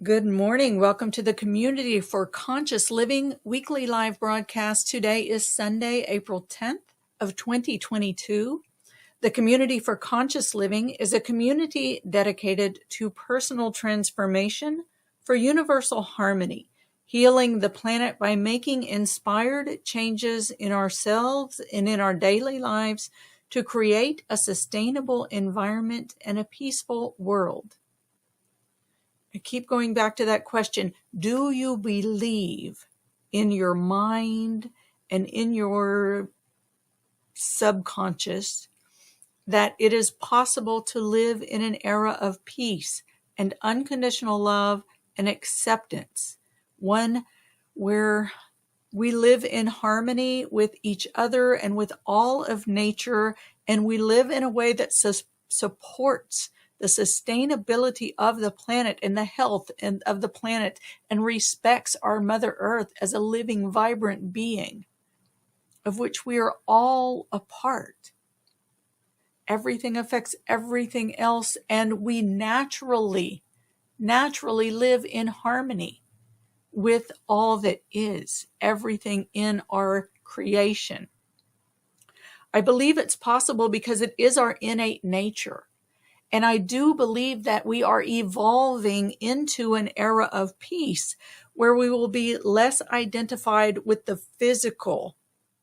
Good morning. Welcome to the Community for Conscious Living weekly live broadcast. Today is Sunday, April 10th of 2022. The Community for Conscious Living is a community dedicated to personal transformation for universal harmony, healing the planet by making inspired changes in ourselves and in our daily lives to create a sustainable environment and a peaceful world. I keep going back to that question. Do you believe in your mind and in your subconscious that it is possible to live in an era of peace and unconditional love and acceptance, one where we live in harmony with each other and with all of nature, and we live in a way that supports the sustainability of the planet and the health of the planet, and respects our Mother Earth as a living, vibrant being of which we are all a part. Everything affects everything else, and we naturally live in harmony with all that is, everything in our creation. I believe it's possible because it is our innate nature. And I do believe that we are evolving into an era of peace where we will be less identified with the physical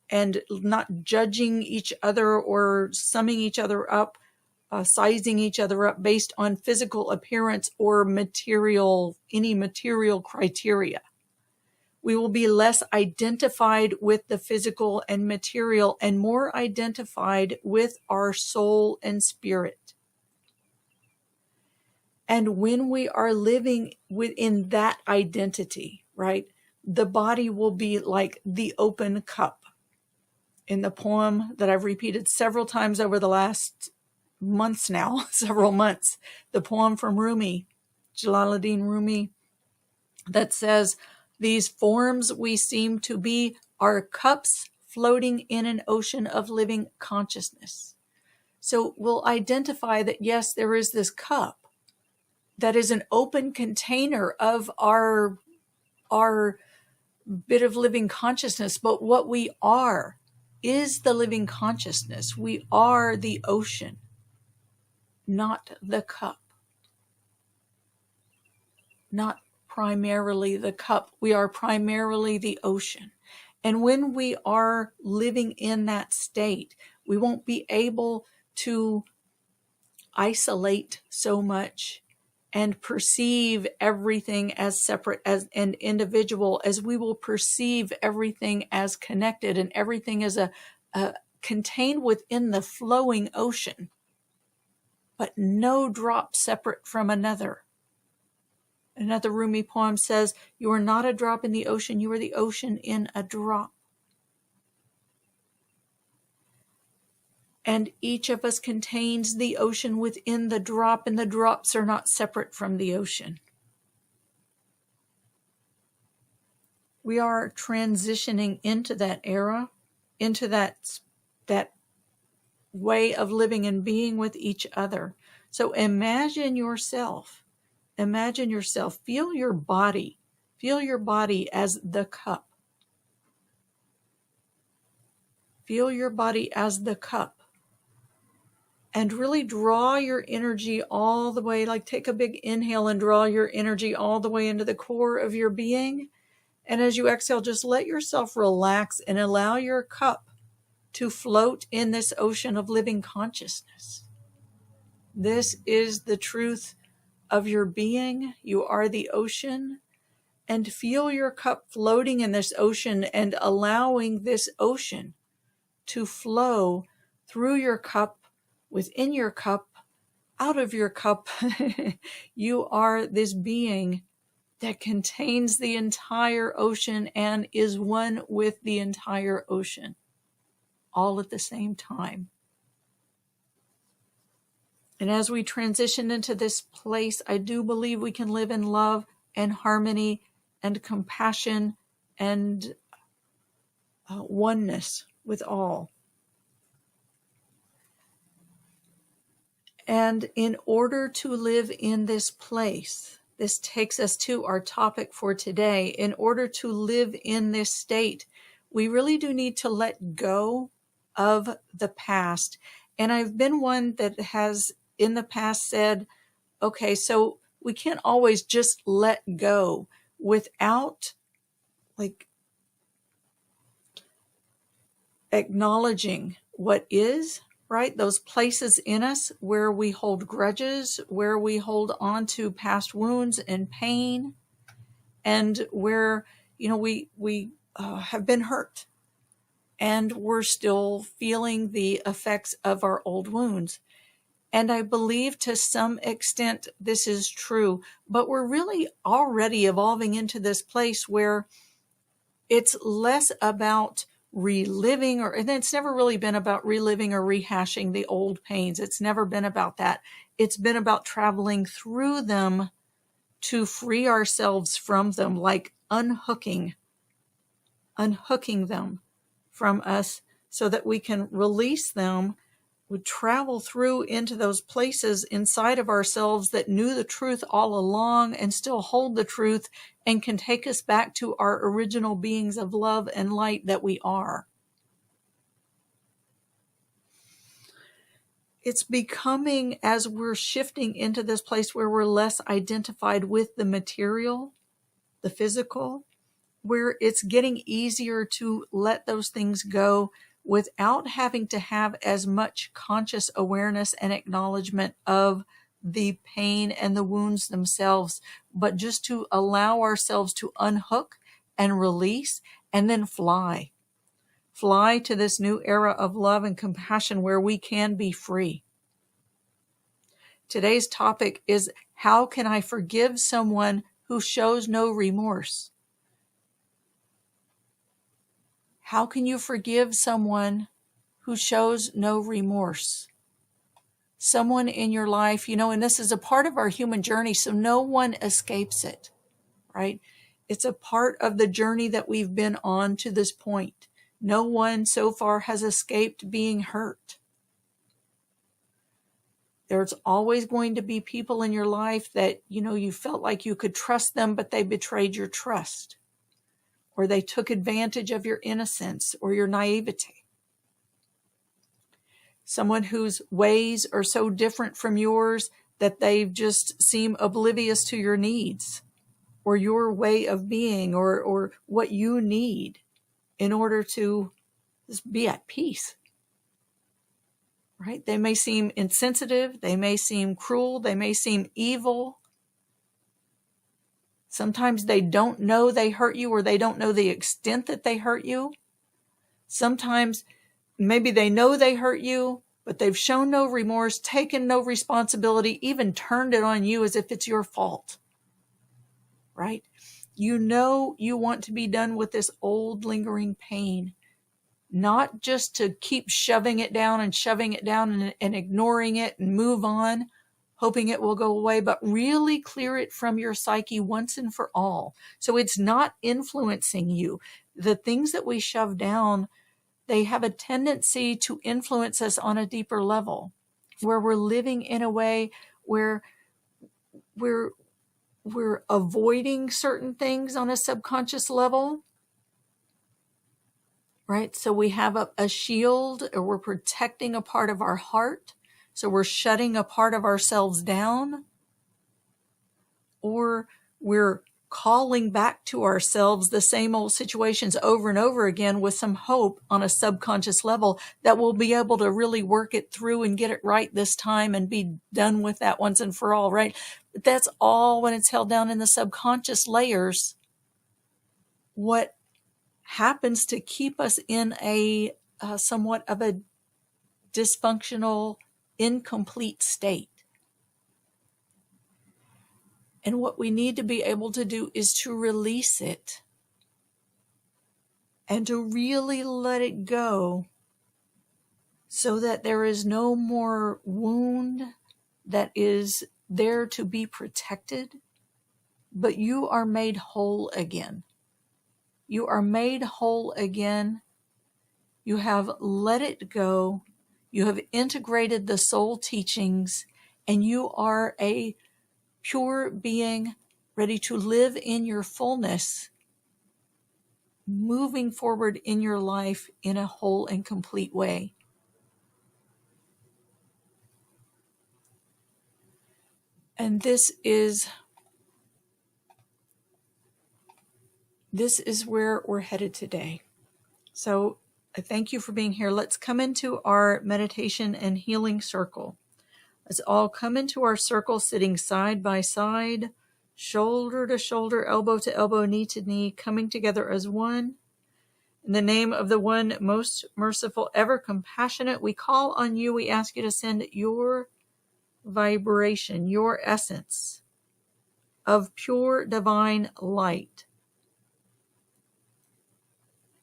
and not judging each other or summing each other up, sizing each other up based on physical appearance or any material criteria. We will be less identified with the physical and material and more identified with our soul and spirit. And when we are living within that identity, right, the body will be like the open cup. In the poem that I've repeated several times over the last months now, several months, the poem from Rumi, Jalaluddin Rumi, that says, "These forms we seem to be are cups floating in an ocean of living consciousness." So we'll identify that, yes, there is this cup that is an open container of our bit of living consciousness, but what we are is the living consciousness. We are the ocean, not the cup. Not primarily the cup. We are primarily the ocean. And when we are living in that state, we won't be able to isolate so much and perceive everything as separate as an individual, as we will perceive everything as connected and everything as a contained within the flowing ocean, but no drop separate from another. Another Rumi poem says, "You are not a drop in the ocean, you are the ocean in a drop." And each of us contains the ocean within the drop, and the drops are not separate from the ocean. We are transitioning into that era, into that way of living and being with each other. So imagine yourself, feel your body as the cup. Feel your body as the cup. And really draw your energy all the way, like take a big inhale and draw your energy all the way into the core of your being. And as you exhale, just let yourself relax and allow your cup to float in this ocean of living consciousness. This is the truth of your being. You are the ocean. And feel your cup floating in this ocean and allowing this ocean to flow through your cup, within your cup, out of your cup. You are this being that contains the entire ocean and is one with the entire ocean, all at the same time. And as we transition into this place, I do believe we can live in love and harmony and compassion and oneness with all. And in order to live in this place, this takes us to our topic for today. In order to live in this state, we really do need to let go of the past. And I've been one that has in the past said, okay, so we can't always just let go without like acknowledging what is, right? Those places in us where we hold grudges, where we hold on to past wounds and pain, and where, we have been hurt and we're still feeling the effects of our old wounds. And I believe to some extent this is true, but we're really already evolving into this place where it's less about reliving, and it's never really been about reliving or rehashing the old pains. It's never been about that. It's been about traveling through them to free ourselves from them, like unhooking them from us so that we can release them. We travel through into those places inside of ourselves that knew the truth all along and still hold the truth and can take us back to our original beings of love and light that we are. It's becoming, as we're shifting into this place where we're less identified with the material, the physical, where it's getting easier to let those things go without having to have as much conscious awareness and acknowledgement of the pain and the wounds themselves, but just to allow ourselves to unhook and release and then fly to this new era of love and compassion where we can be free. Today's topic is, how can I forgive someone who shows no remorse? How can you forgive someone who shows no remorse? Someone in your life, and this is a part of our human journey, so no one escapes it, right? It's a part of the journey that we've been on to this point. No one so far has escaped being hurt. There's always going to be people in your life that, you felt like you could trust them, but they betrayed your trust, or they took advantage of your innocence or your naivety. Someone whose ways are so different from yours that they just seem oblivious to your needs or your way of being or what you need in order to just be at peace. Right? They may seem insensitive. They may seem cruel. They may seem evil. Sometimes they don't know they hurt you, or they don't know the extent that they hurt you. Sometimes maybe they know they hurt you, but they've shown no remorse, taken no responsibility, even turned it on you as if it's your fault. Right? You want to be done with this old lingering pain, not just to keep shoving it down and ignoring it and move on, hoping it will go away, but really clear it from your psyche once and for all. So it's not influencing you. The things that we shove down, they have a tendency to influence us on a deeper level, where we're living in a way where we're avoiding certain things on a subconscious level, right? So we have a shield, or we're protecting a part of our heart. So we're shutting a part of ourselves down, or we're calling back to ourselves the same old situations over and over again with some hope on a subconscious level that we'll be able to really work it through and get it right this time and be done with that once and for all, right? But that's all when it's held down in the subconscious layers. What happens to keep us in a somewhat of a dysfunctional, incomplete state. And what we need to be able to do is to release it and to really let it go, so that there is no more wound that is there to be protected, but you are made whole again. You are made whole again. You have let it go. You have integrated the soul teachings, and you are a pure being ready to live in your fullness, moving forward in your life in a whole and complete way. And this is where we're headed today. So I thank you for being here. Let's come into our meditation and healing circle. Let's all come into our circle, sitting side by side, shoulder to shoulder, elbow to elbow, knee to knee, coming together as one. In the name of the one most merciful, ever compassionate, we call on you. We ask you to send your vibration, your essence of pure divine light.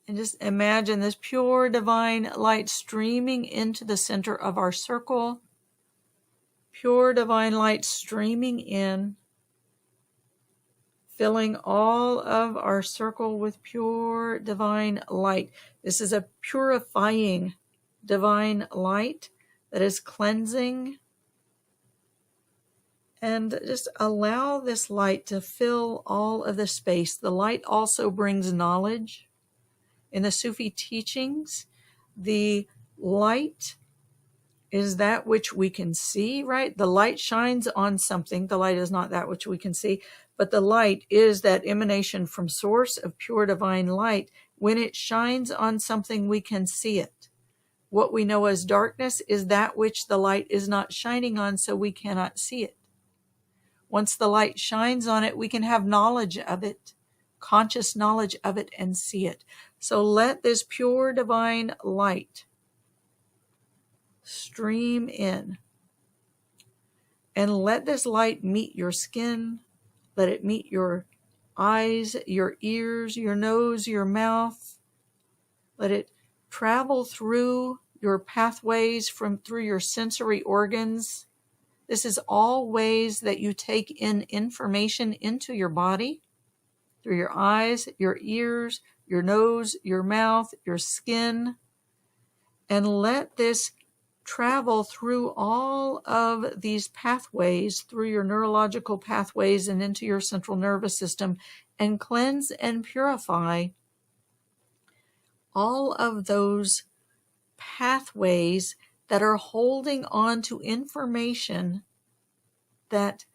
And just imagine this pure divine light streaming into the center of our circle. Pure divine light streaming in, filling all of our circle with pure divine light. This is a purifying divine light that is cleansing. And just allow this light to fill all of the space. The light also brings knowledge. In the Sufi teachings, the light is that which we can see, right? The light shines on something. The light is not that which we can see, but the light is that emanation from source of pure divine light. When it shines on something, we can see it. What we know as darkness is that which the light is not shining on, so we cannot see it. Once the light shines on it, we can have knowledge of it, conscious knowledge of it, and see it. So let this pure divine light stream in. And let this light meet your skin. Let it meet your eyes, your ears, your nose, your mouth. Let it travel through your pathways through your sensory organs. This is all ways that you take in information into your body, through your eyes, your ears, your nose, your mouth, your skin. And let this travel through all of these pathways, through your neurological pathways and into your central nervous system, and cleanse and purify all of those pathways that are holding on to information that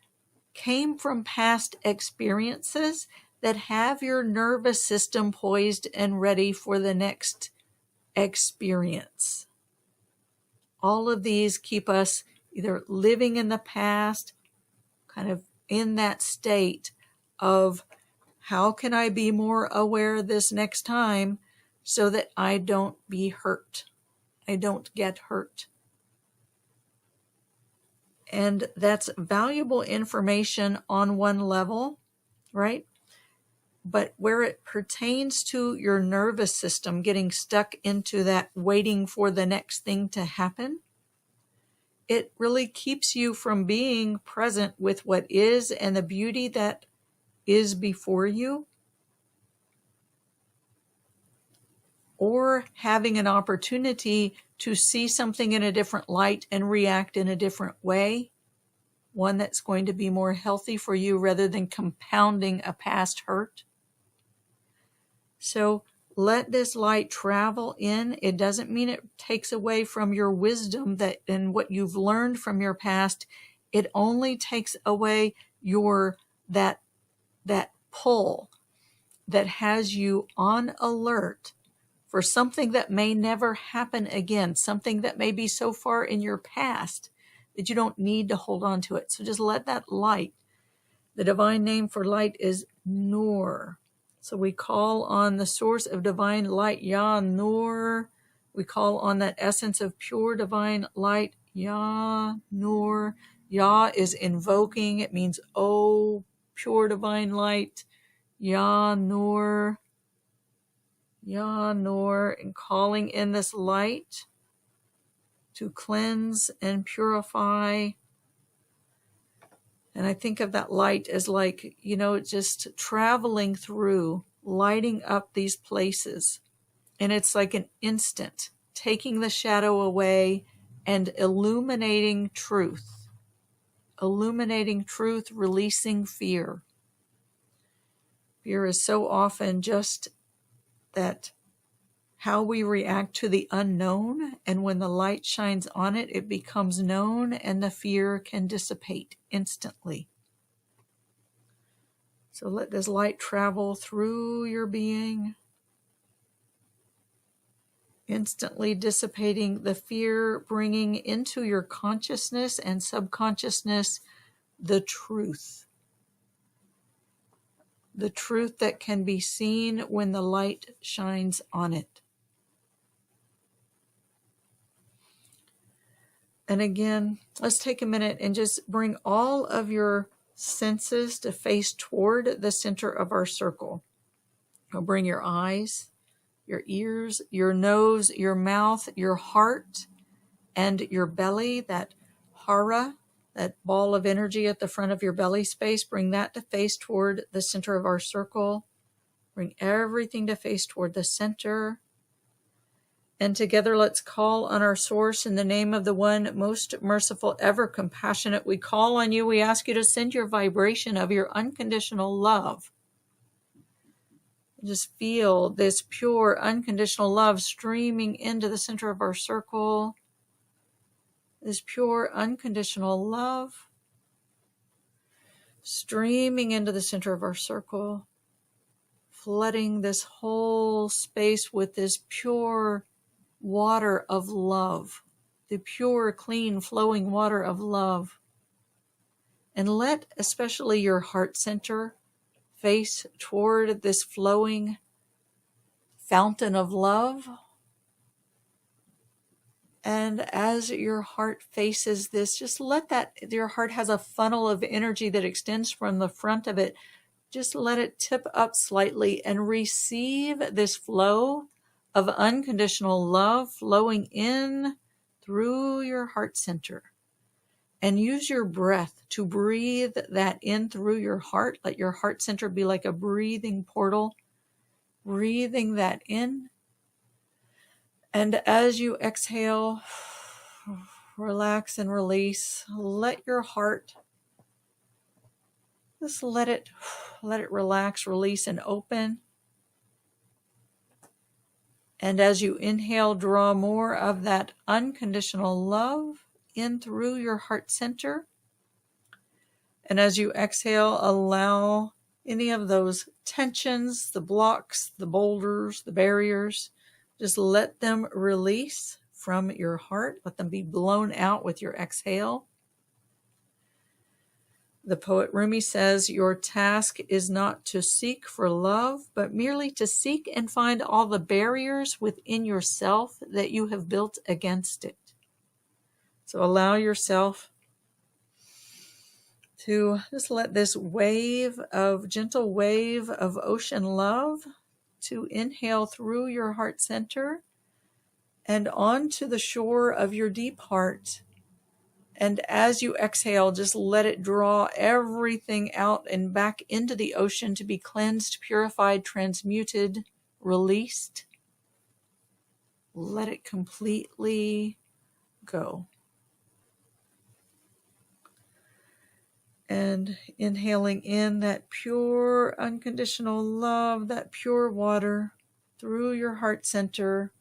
came from past experiences that have your nervous system poised and ready for the next experience. All of these keep us either living in the past, kind of in that state of how can I be more aware this next time so that I don't be hurt. I don't get hurt. And that's valuable information on one level, right? But where it pertains to your nervous system, getting stuck into that waiting for the next thing to happen, it really keeps you from being present with what is and the beauty that is before you, or having an opportunity to see something in a different light and react in a different way, one that's going to be more healthy for you rather than compounding a past hurt. So let this light travel in. It doesn't mean it takes away from your wisdom that and what you've learned from your past. It only takes away that pull that has you on alert for something that may never happen again, something that may be so far in your past that you don't need to hold on to it. So just let that light, the divine name for light is Nur. So we call on the source of divine light, Ya Nur. We call on that essence of pure divine light, Ya Nur. Ya is invoking. It means, oh, pure divine light, Ya Nur. Ya Nur, and calling in this light to cleanse and purify. And I think of that light as like, just traveling through, lighting up these places. And it's like an instant, taking the shadow away and illuminating truth. Illuminating truth, releasing fear. Fear is so often just that how we react to the unknown, and when the light shines on it, it becomes known and the fear can dissipate instantly. So let this light travel through your being, instantly dissipating the fear, bringing into your consciousness and subconsciousness the truth. The truth that can be seen when the light shines on it. And again, let's take a minute and just bring all of your senses to face toward the center of our circle. We'll bring your eyes, your ears, your nose, your mouth, your heart, and your belly, that hara, that ball of energy at the front of your belly space. Bring that to face toward the center of our circle. Bring everything to face toward the center. And together let's call on our source in the name of the one most merciful, ever compassionate. We call on you. We ask you to send your vibration of your unconditional love. Just feel this pure, unconditional love streaming into the center of our circle. This pure, unconditional love streaming into the center of our circle, flooding this whole space with this pure water of love, the pure, clean, flowing water of love. And let especially your heart center face toward this flowing fountain of love. And as your heart faces this, just let that, your heart has a funnel of energy that extends from the front of it. Just let it tip up slightly and receive this flow of unconditional love flowing in through your heart center. And use your breath to breathe that in through your heart. Let your heart center be like a breathing portal, breathing that in. And as you exhale, relax and release. Let your heart, just let it relax, release, and open. And as you inhale, draw more of that unconditional love in through your heart center. And as you exhale, allow any of those tensions, the blocks, the boulders, the barriers, just let them release from your heart. Let them be blown out with your exhale. The poet Rumi says, your task is not to seek for love, but merely to seek and find all the barriers within yourself that you have built against it. So allow yourself to just let this gentle wave of ocean love to inhale through your heart center and onto the shore of your deep heart. And as you exhale, just let it draw everything out and back into the ocean to be cleansed, purified, transmuted, released. Let it completely go. And inhaling in that pure, unconditional love, that pure water through your heart center.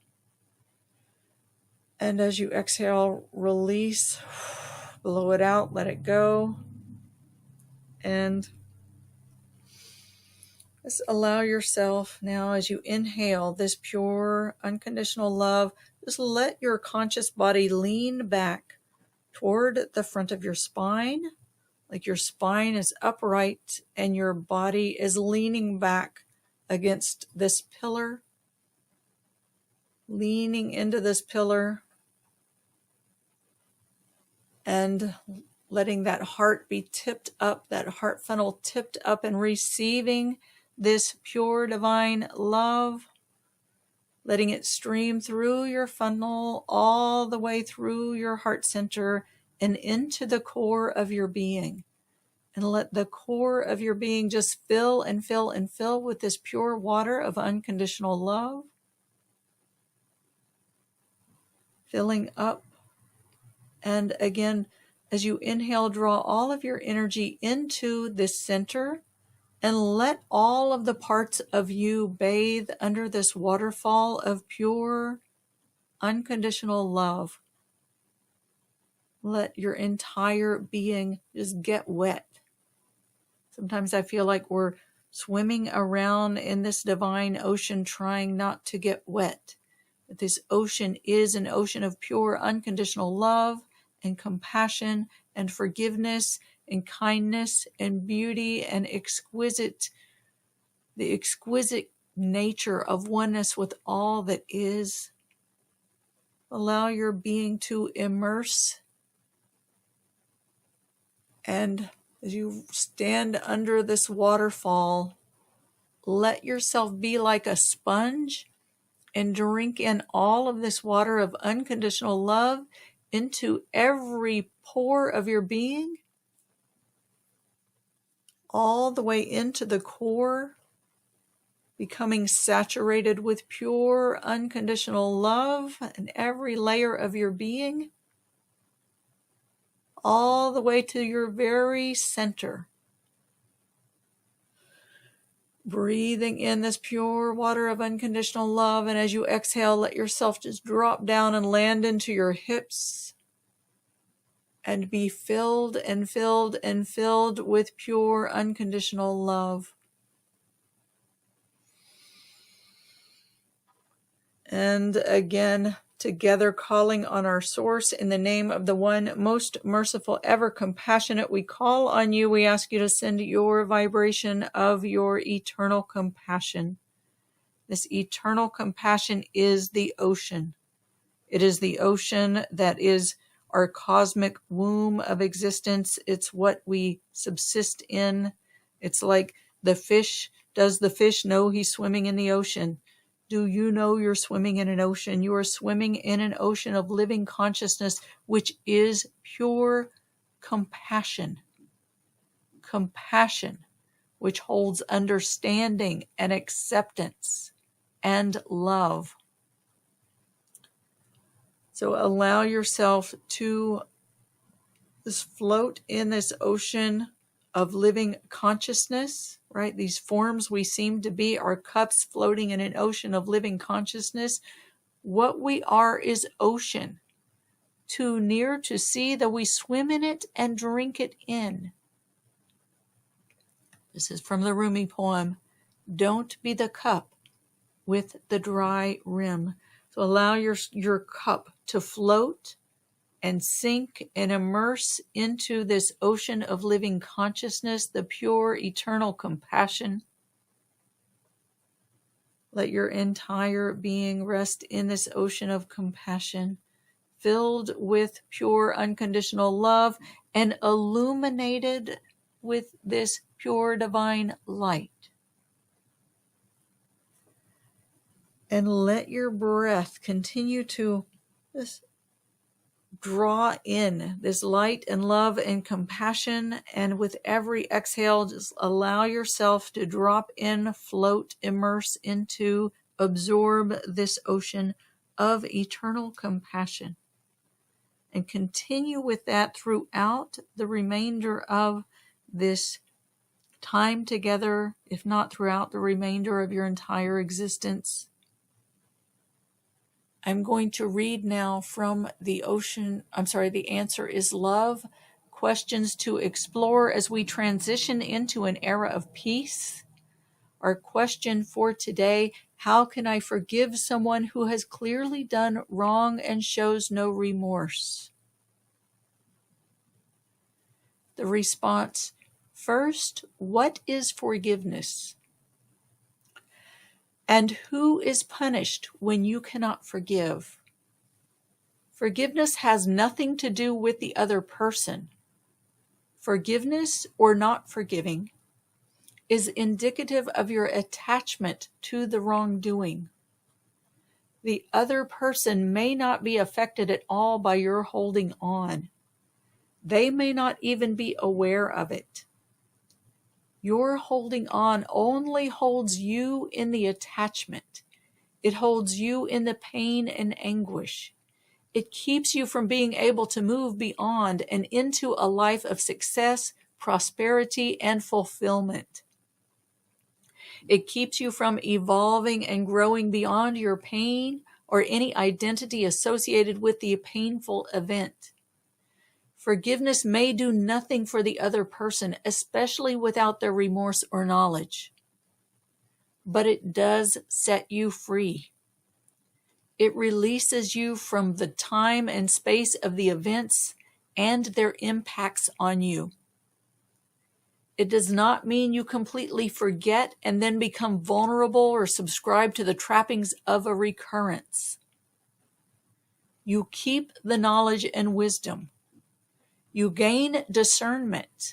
And as you exhale, release, blow it out, let it go. And just allow yourself now, as you inhale this pure, unconditional love, just let your conscious body lean back toward the front of your spine. Like your spine is upright and your body is leaning back against this pillar, leaning into this pillar and letting that heart be tipped up, that heart funnel tipped up and receiving this pure divine love, letting it stream through your funnel all the way through your heart center and into the core of your being. And let the core of your being just fill and fill and fill with this pure water of unconditional love. Filling up. And again, as you inhale, draw all of your energy into this center And let all of the parts of you bathe under this waterfall of pure, unconditional love. Let your entire being just get wet. Sometimes I feel like we're swimming around in this divine ocean trying not to get wet. But this ocean is an ocean of pure, unconditional love and compassion and forgiveness and kindness and beauty and the exquisite nature of oneness with all that is. Allow your being to immerse, and as you stand under this waterfall, let yourself be like a sponge and drink in all of this water of unconditional love into every pore of your being, all the way into the core, becoming saturated with pure, unconditional love in every layer of your being, all the way to your very center. Breathing in this pure water of unconditional love, and as you exhale, let yourself just drop down and land into your hips and be filled and filled and filled with pure, unconditional love. And again, together calling on our source in the name of the one most merciful, ever compassionate, we call on you. We ask you to send your vibration of your eternal compassion. This eternal compassion is the ocean. It is the ocean that is our cosmic womb of existence. It's what we subsist in. It's like the fish. Does the fish know he's swimming in the ocean? Do you know you're swimming in an ocean? You are swimming in an ocean of living consciousness, which is pure compassion. Compassion, which holds understanding and acceptance and love. So allow yourself to just float in this ocean of living consciousness, right? These forms we seem to be are cups floating in an ocean of living consciousness. What we are is ocean, too near to see, though we swim in it and drink it in. This is from the Rumi poem, Don't be the cup with the dry rim. So allow your cup to float and sink and immerse into this ocean of living consciousness, the pure, eternal compassion. Let your entire being rest in this ocean of compassion, filled with pure, unconditional love and illuminated with this pure divine light. And let your breath continue to just draw in this light and love and compassion, and with every exhale, just allow yourself to drop in, float, immerse into, absorb this ocean of eternal compassion. And continue with that throughout the remainder of this time together, if not throughout the remainder of your entire existence. I'm going to read now from the answer is love. Questions to explore as we transition into an era of peace. Our question for today, how can I forgive someone who has clearly done wrong and shows no remorse? The response, first, what is forgiveness? And who is punished when you cannot forgive? Forgiveness has nothing to do with the other person. Forgiveness or not forgiving is indicative of your attachment to the wrongdoing. The other person may not be affected at all by your holding on. They may not even be aware of it. Your holding on only holds you in the attachment. It holds you in the pain and anguish. It keeps you from being able to move beyond and into a life of success, prosperity, and fulfillment. It keeps you from evolving and growing beyond your pain or any identity associated with the painful event. Forgiveness may do nothing for the other person, especially without their remorse or knowledge. But it does set you free. It releases you from the time and space of the events and their impacts on you. It does not mean you completely forget and then become vulnerable or subscribe to the trappings of a recurrence. You keep the knowledge and wisdom. You gain discernment,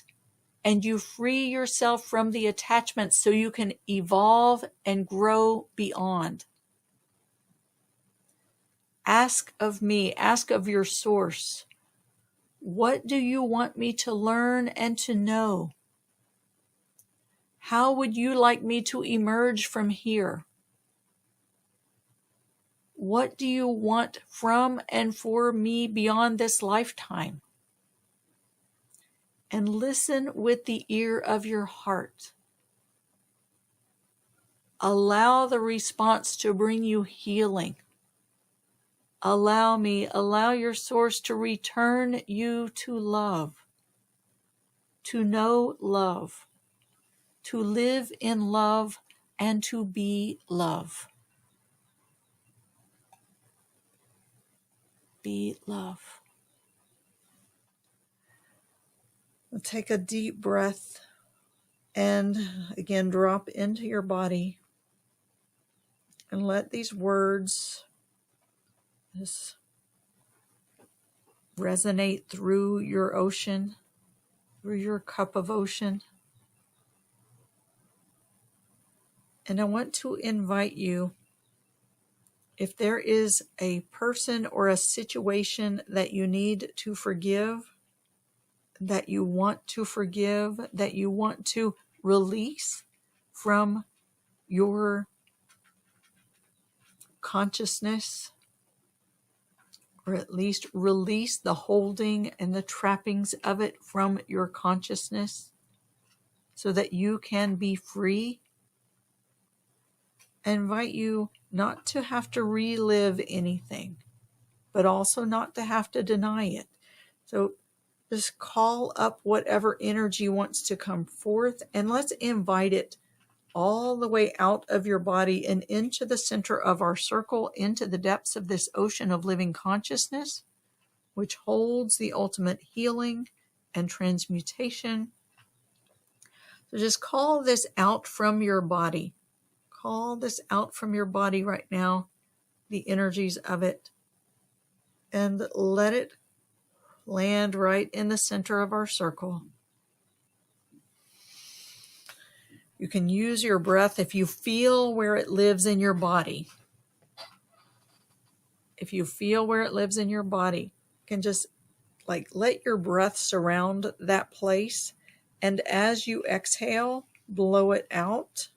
and you free yourself from the attachments so you can evolve and grow beyond. Ask of me, ask of your source, what do you want me to learn and to know? How would you like me to emerge from here? What do you want from and for me beyond this lifetime? And listen with the ear of your heart. Allow the response to bring you healing. Allow your source to return you to love, to know love, to live in love, and to be love. Be love. Take a deep breath and again drop into your body and let these words just resonate through your ocean, through your cup of ocean. And I want to invite you, if there is a person or a situation that you need to forgive, that you want to forgive, that you want to release from your consciousness, or at least release the holding and the trappings of it from your consciousness so that you can be free, I invite you not to have to relive anything, but also not to have to deny it. So just call up whatever energy wants to come forth, and let's invite it all the way out of your body and into the center of our circle, into the depths of this ocean of living consciousness, which holds the ultimate healing and transmutation. So just call this out from your body. Call this out from your body right now, the energies of it, and let it land right in the center of our circle. You can use your breath if you feel where it lives in your body. If you feel where it lives in your body, you can just let your breath surround that place. And as you exhale, blow it out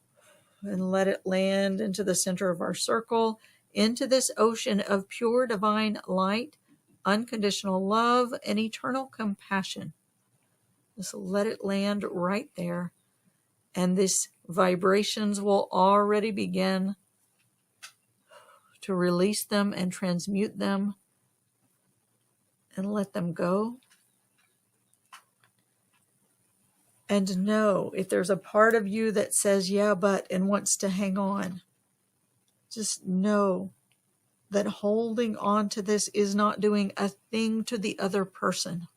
and let it land into the center of our circle, into this ocean of pure divine light, unconditional love, and eternal compassion. Just let it land right there. And these vibrations will already begin to release them and transmute them and let them go. And know if there's a part of you that says, yeah, but, and wants to hang on, just know that holding on to this is not doing a thing to the other person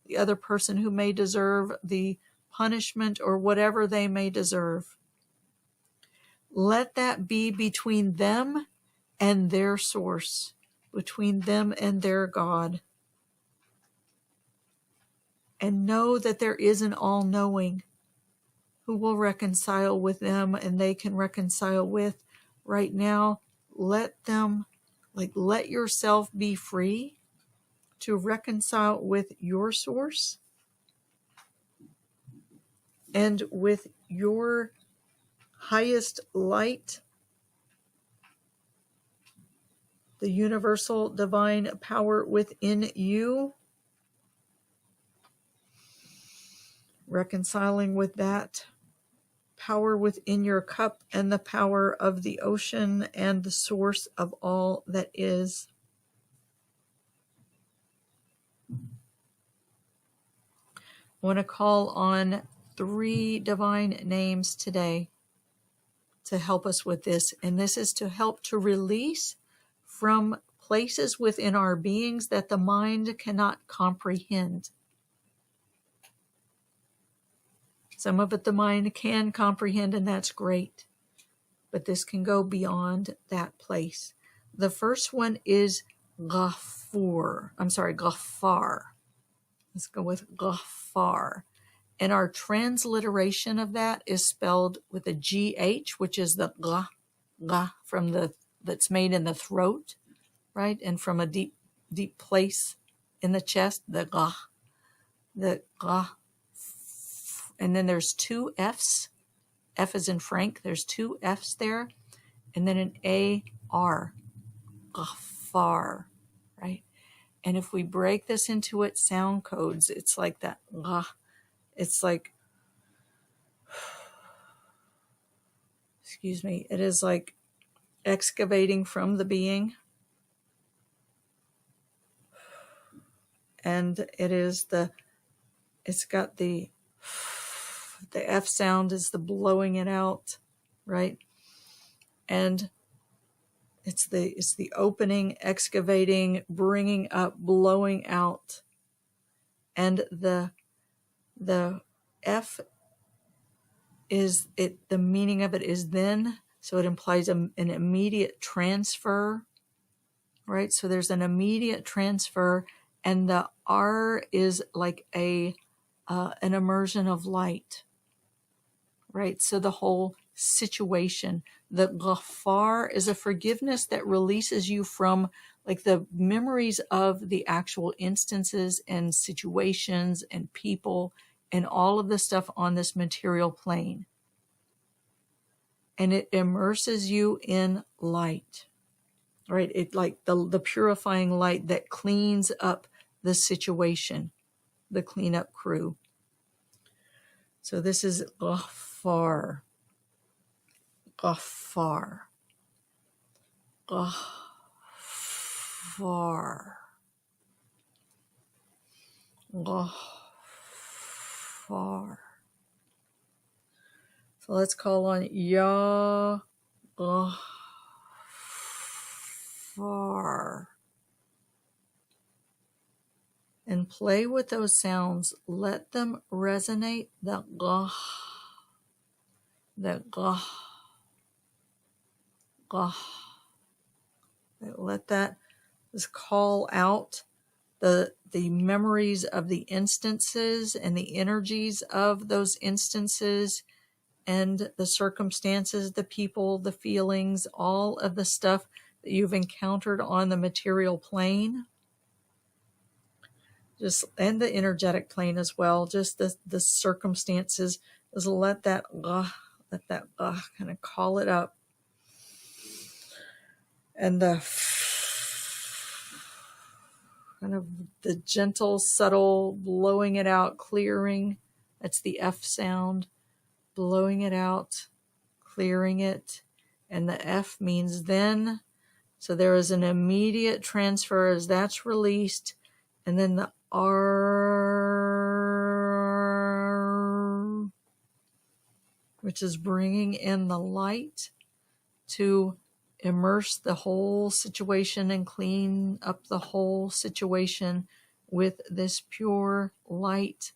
who may deserve the punishment or whatever they may deserve. Let that be between them and their source, between them and their God. And know that there is an all-knowing who will reconcile with them and they can reconcile with. Right now, let yourself be free to reconcile with your source and with your highest light, the universal divine power within you, reconciling with that power within your cup and the power of the ocean and the source of all that is. I want to call on 3 divine names today to help us with this. And this is to help to release from places within our beings that the mind cannot comprehend. Some of it the mind can comprehend, and that's great. But this can go beyond that place. The first one is Ghaffar. Let's go with Ghaffar. And our transliteration of that is spelled with a GH, which is the Gha from that's made in the throat, right? And from a deep place in the chest, the Gha. And then there's 2 F's. F as in Frank. There's 2 F's there. And then an AR. Ghaffar, right? And if we break this into its sound codes, it's like that. It's like, excuse me, it is like excavating from the being. And it's got the F sound is the blowing it out, right? And it's the opening, excavating, bringing up, blowing out. And the F is it. The meaning of it is then, so it implies an immediate transfer, right? So there's an immediate transfer, and the R is like an immersion of light, right? So the whole situation. The Ghaffar is a forgiveness that releases you from like the memories of the actual instances and situations and people and all of the stuff on this material plane. And it immerses you in light, right? It like the purifying light that cleans up the situation, the cleanup crew. So this is Ghaffar. Ghaffar. Ghaffar. Ghaffar. So let's call on Ya Ghaffar. And play with those sounds. Let them resonate. The Gah. The Gah. Gah. Let that just call out the memories of the instances and the energies of those instances and the circumstances, the people, the feelings, all of the stuff that you've encountered on the material plane. And the energetic plane as well, just the circumstances. Just let that kind of call it up. And the kind of the gentle, subtle blowing it out, clearing. That's the F sound. Blowing it out, clearing it. And the F means then. So there is an immediate transfer as that's released. And then the R, which is bringing in the light to immerse the whole situation and clean up the whole situation with this pure light,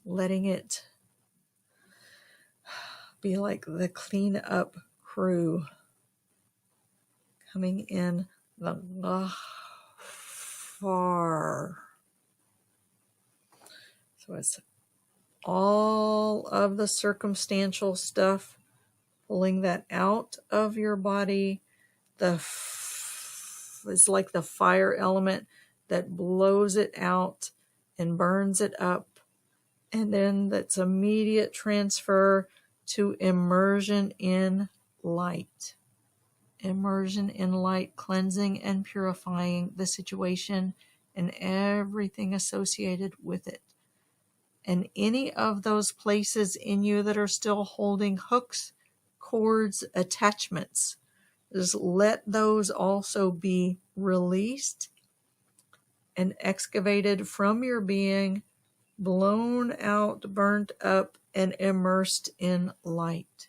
letting it be like the clean up crew coming in the Ghaffar. So it's all of the circumstantial stuff, pulling that out of your body. It's like the fire element that blows it out and burns it up. And then that's immediate transfer to immersion in light. Immersion in light, cleansing and purifying the situation and everything associated with it. And any of those places in you that are still holding hooks, cords, attachments, just let those also be released and excavated from your being, blown out, burnt up, and immersed in light.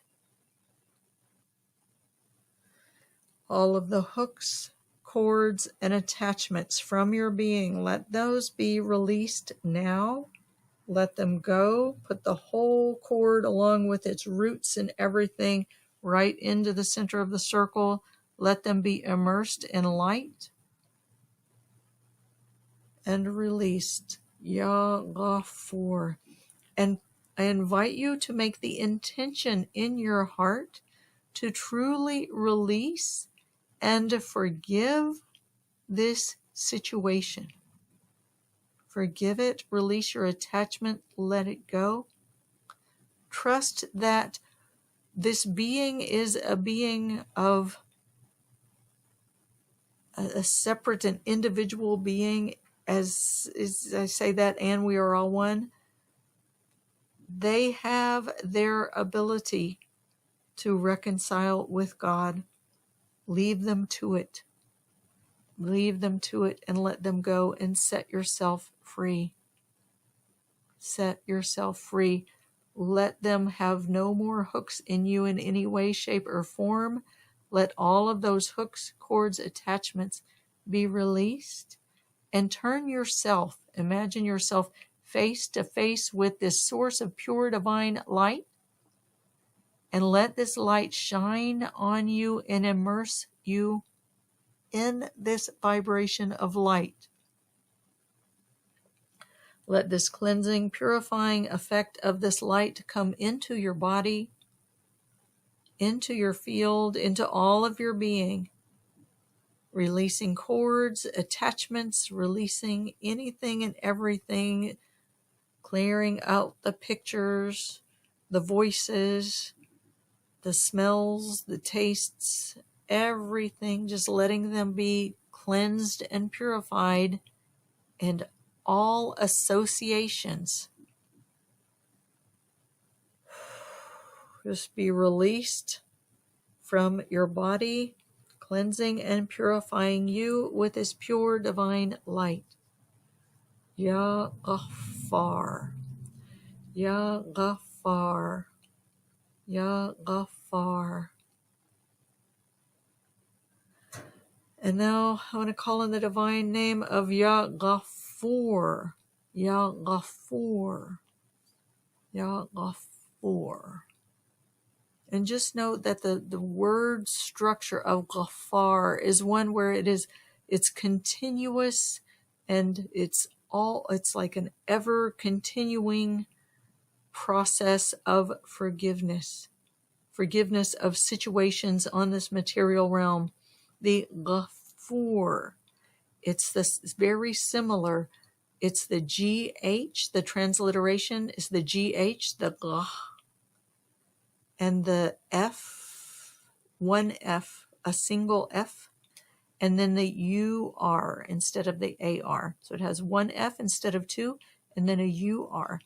All of the hooks, cords, and attachments from your being, let those be released now. Let them go. Put the whole cord along with its roots and everything right into the center of the circle. Let them be immersed in light and released. Ya Ghafur. And I invite you to make the intention in your heart to truly release and to forgive this situation. Forgive it, release your attachment, let it go. Trust that this being is a being of a separate and individual being, as I say that, and we are all one. They have their ability to reconcile with God. Leave them to it. Leave them to it and let them go and set yourself free. Set yourself free. Let them have no more hooks in you in any way, shape, or form. Let all of those hooks, cords, attachments be released. And turn yourself, imagine yourself face to face with this source of pure divine light. And let this light shine on you and immerse you in this vibration of light. Let this cleansing, purifying effect of this light come into your body, into your field, into all of your being, releasing cords, attachments, releasing anything and everything, clearing out the pictures, the voices, the smells, the tastes, everything, just letting them be cleansed and purified, and all associations just be released from your body, cleansing and purifying you with this pure divine light. Ya Ghaffar, Ya Ghaffar, Ya Ghaffar. And now I want to call in the divine name of Ya Ghafur, Ya Ghafur, Ya Ghafur. And just note that the word structure of Ghaffar is one where it's continuous, and it's like an ever continuing process of forgiveness of situations on this material realm. The Ghafur, it's very similar. It's the GH, the transliteration is the GH, the Gh, and the F, one F, a single F, and then the UR instead of the AR. So it has one F instead of two, and then a UR.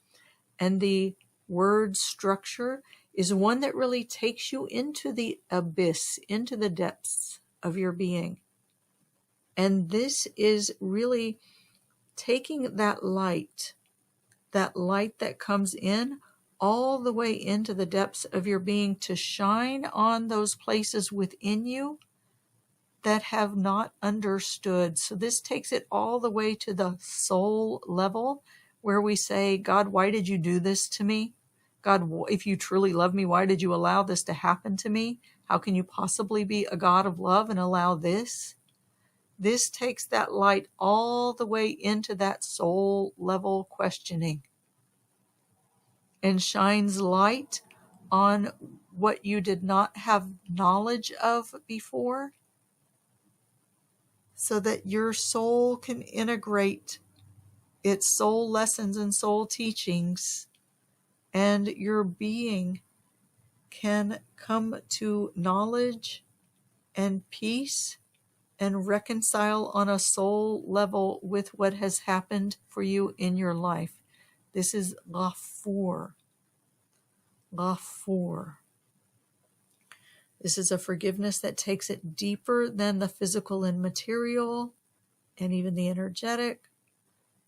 And the word structure is one that really takes you into the abyss, into the depths of your being. And this is really taking that light that comes in all the way into the depths of your being to shine on those places within you that have not understood. So this takes it all the way to the soul level, where we say, God, why did you do this to me? God, if you truly love me, why did you allow this to happen to me? How can you possibly be a God of love and allow this? This takes that light all the way into that soul level questioning and shines light on what you did not have knowledge of before, so that your soul can integrate its soul lessons and soul teachings, and your being can come to knowledge and peace and reconcile on a soul level with what has happened for you in your life. This is Ghafur. Ghafur. This is a forgiveness that takes it deeper than the physical and material, and even the energetic,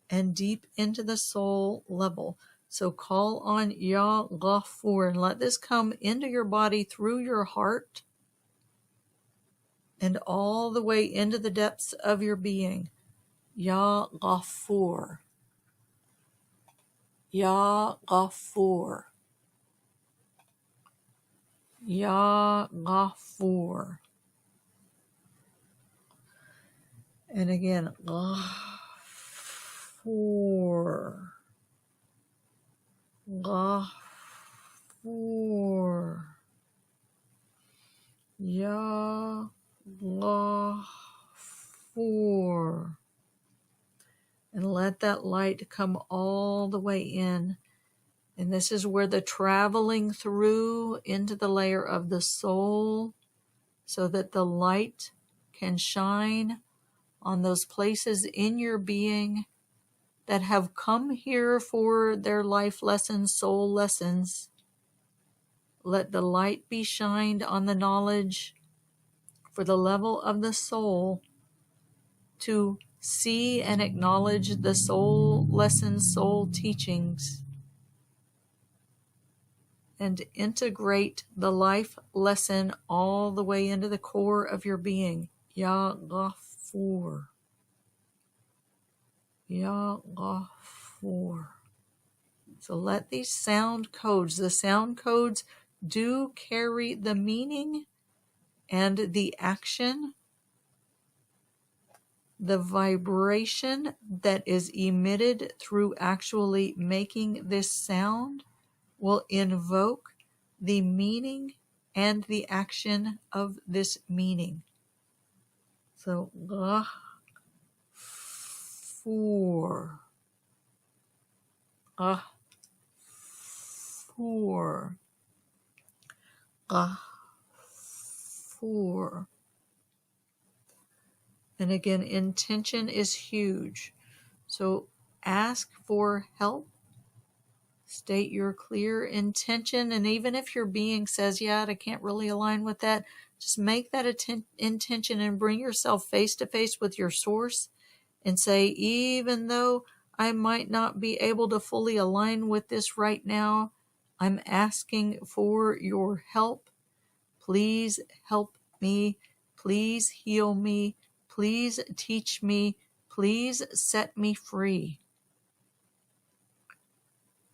and deep into the soul level. So call on Ya Ghafur and let this come into your body through your heart and all the way into the depths of your being. Ya Ghafur. Ya Ghafur. Ya Ghafur. And again, Ghafur. Ghafur. Ya Ghafur. And let that light come all the way in. And this is where the traveling through into the layer of the soul, so that the light can shine on those places in your being that have come here for their life lessons, soul lessons. Let the light be shined on the knowledge for the level of the soul to see and acknowledge the soul lessons, soul teachings, and integrate the life lesson all the way into the core of your being. Ya Ghafur. Ya Ghafur. So let these sound codes, the sound codes do carry the meaning and the action, the vibration that is emitted through actually making this sound will invoke the meaning and the action of this meaning. So, Ghafur. Ghafur. Ghafur. And again, intention is huge. So ask for help. State your clear intention. And even if your being says, yeah, I can't really align with that, just make that intention and bring yourself face to face with your source and say, even though I might not be able to fully align with this right now, I'm asking for your help. Please help me. Please heal me. Please teach me. Please set me free.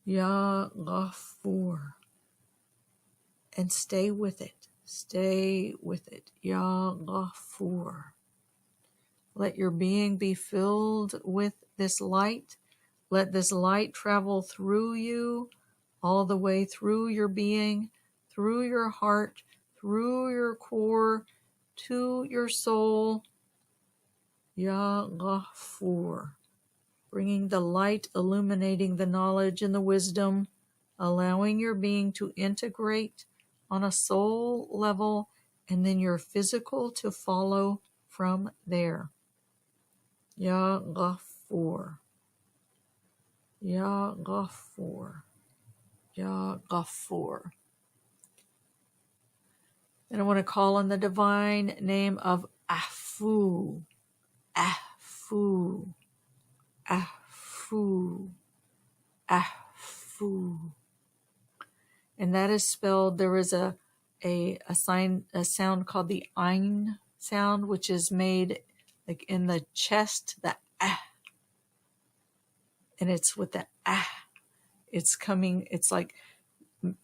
Ya Ghafur. And stay with it. Stay with it. Ya Ghafur. Let your being be filled with this light. Let this light travel through you, all the way through your being, through your heart, through your core, to your soul. Ya Ghafur. Bringing the light, illuminating the knowledge and the wisdom, allowing your being to integrate on a soul level, and then your physical to follow from there. Ya Ghafur. Ya Ghafur. Ya Ghafur. And I want to call on the divine name of Afu. Afu. Afu. Afu. And that is spelled, there is a sound called the Ein sound, which is made like in the chest, the ah. And it's with the ah. It's coming, it's like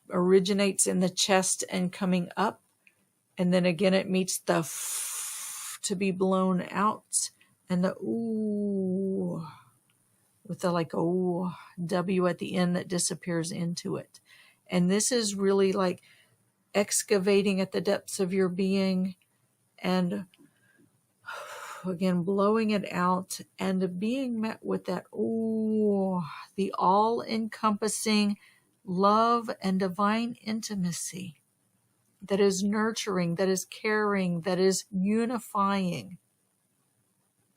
originates in the chest and coming up. And then again, it meets the f to be blown out. And the ooh, with the like ooh, W at the end that disappears into it. And this is really like excavating at the depths of your being and again, blowing it out and being met with that, ooh, the all-encompassing love and divine intimacy that is nurturing, that is caring, that is unifying.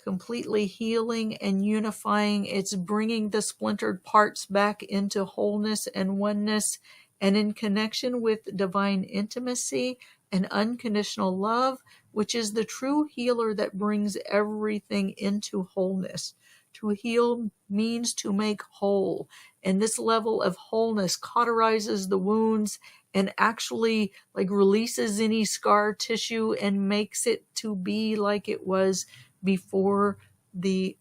completely healing and unifying. It's bringing the splintered parts back into wholeness and oneness and in connection with divine intimacy and unconditional love, which is the true healer that brings everything into wholeness. To heal means to make whole, and this level of wholeness cauterizes the wounds and actually like releases any scar tissue and makes it to be like it was before the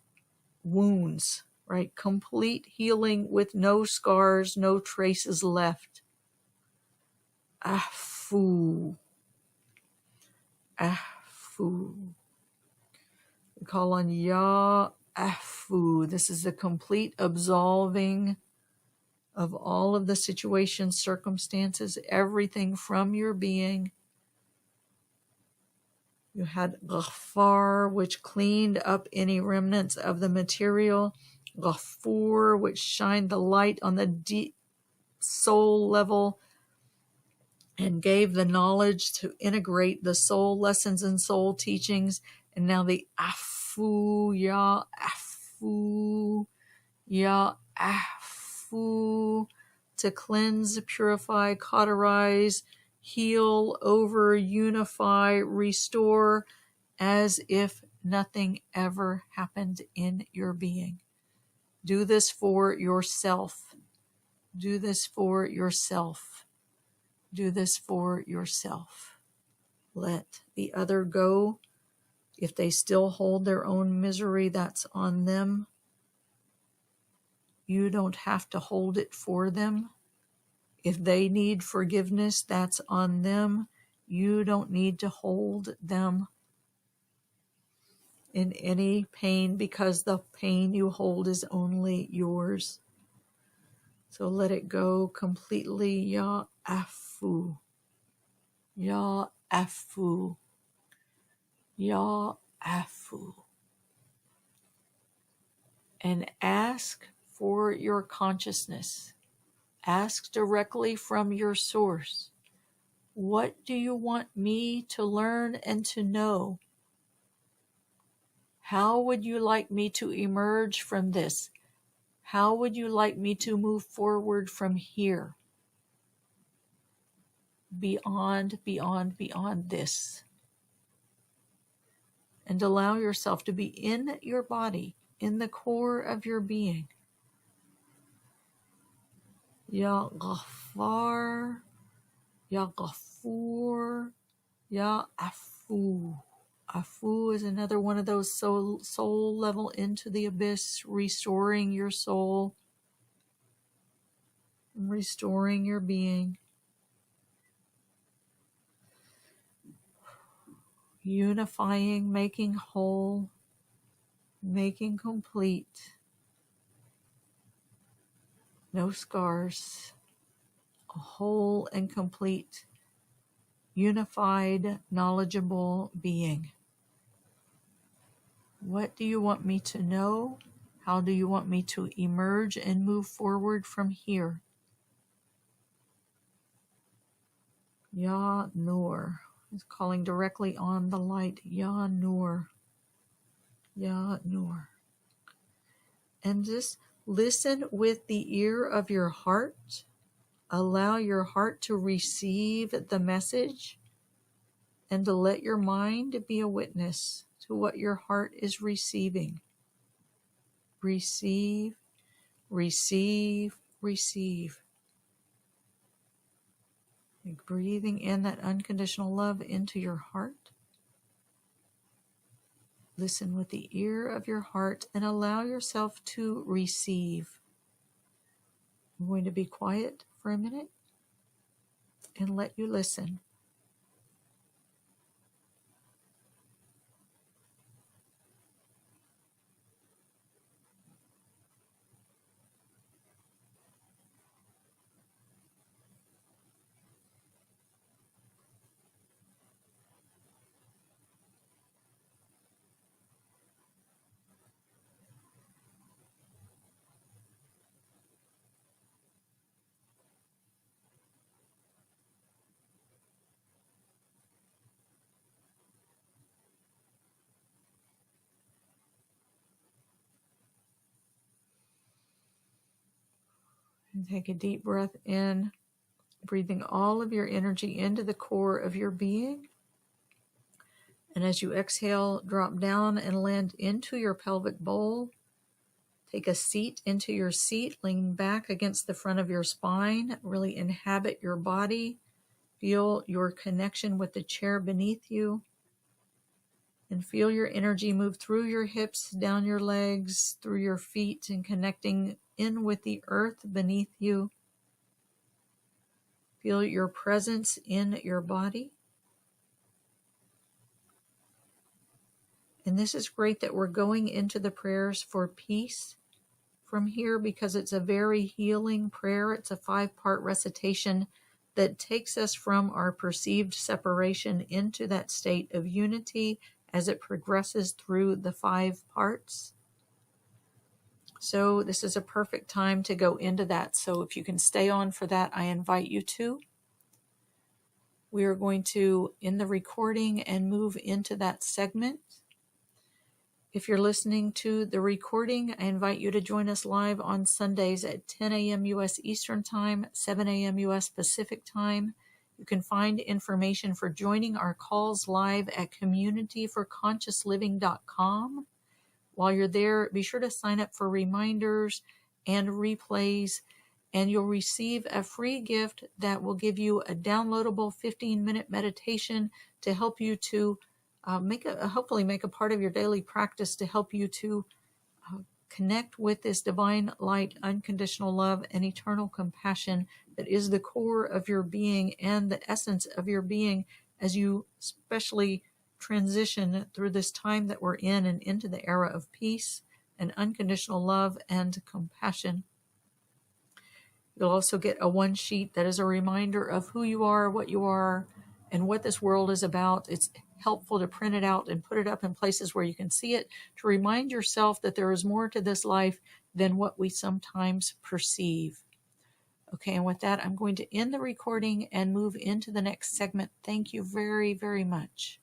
wounds, right? Complete healing with no scars, no traces left. Afu. Afu. We call on Ya Afu. This is the complete absolving of all of the situations, circumstances, everything from your being. You had Ghaffar, which cleaned up any remnants of the material. Ghafoor, which shined the light on the deep soul level and gave the knowledge to integrate the soul lessons and soul teachings. And now the Afu, Ya Afu, Ya Afu, to cleanse, purify, cauterize, heal, over, unify, restore, as if nothing ever happened in your being. Do this for yourself. Do this for yourself. Do this for yourself. Let the other go. If they still hold their own misery, that's on them. You don't have to hold it for them. If they need forgiveness, that's on them. You don't need to hold them in any pain because the pain you hold is only yours. So let it go completely. Ya Afu. Ya Afu. Ya Afu. And ask for your consciousness. Ask directly from your source. What do you want me to learn and to know? How would you like me to emerge from this? How would you like me to move forward from here? Beyond this. And allow yourself to be in your body, in the core of your being. Ya Ghaffar, Ya Ghafoor, Ya Afu. Afu is another one of those soul level into the abyss, restoring your soul, restoring your being. Unifying, making whole, making complete. No scars. A whole and complete, unified, knowledgeable being. What do you want me to know? How do you want me to emerge and move forward from here? Ya Nur. He's calling directly on the light. Ya Nur. Ya Nur. And just listen with the ear of your heart. Allow your heart to receive the message and to let your mind be a witness to what your heart is receiving. Receive, receive, receive. Like breathing in that unconditional love into your heart. Listen with the ear of your heart and allow yourself to receive. I'm going to be quiet for a minute and let you listen. And take a deep breath in, breathing all of your energy into the core of your being. And as you exhale, drop down and land into your pelvic bowl. Take a seat into your seat, lean back against the front of your spine. Really inhabit your body. Feel your connection with the chair beneath you. And feel your energy move through your hips, down your legs, through your feet, and connecting in with the earth beneath you. Feel your presence in your body. And this is great that we're going into the prayers for peace from here, because it's a very healing prayer. It's a 5-part recitation that takes us from our perceived separation into that state of unity as it progresses through the 5 parts. So this is a perfect time to go into that. So if you can stay on for that, I invite you to. We are going to end the recording and move into that segment. If you're listening to the recording, I invite you to join us live on Sundays at 10 a.m. U.S. Eastern Time, 7 a.m. U.S. Pacific Time. You can find information for joining our calls live at communityforconsciousliving.com. While you're there, be sure to sign up for reminders and replays, and you'll receive a free gift that will give you a downloadable 15-minute meditation to help you to hopefully make a part of your daily practice to help you to connect with this divine light, unconditional love, and eternal compassion that is the core of your being and the essence of your being as you especially transition through this time that we're in and into the era of peace and unconditional love and compassion. You'll also get a 1-sheet that is a reminder of who you are, and what this world is about. It's helpful to print it out and put it up in places where you can see it, to remind yourself that there is more to this life than what we sometimes perceive. Okay, and with that, I'm going to end the recording and move into the next segment. Thank you very, very much.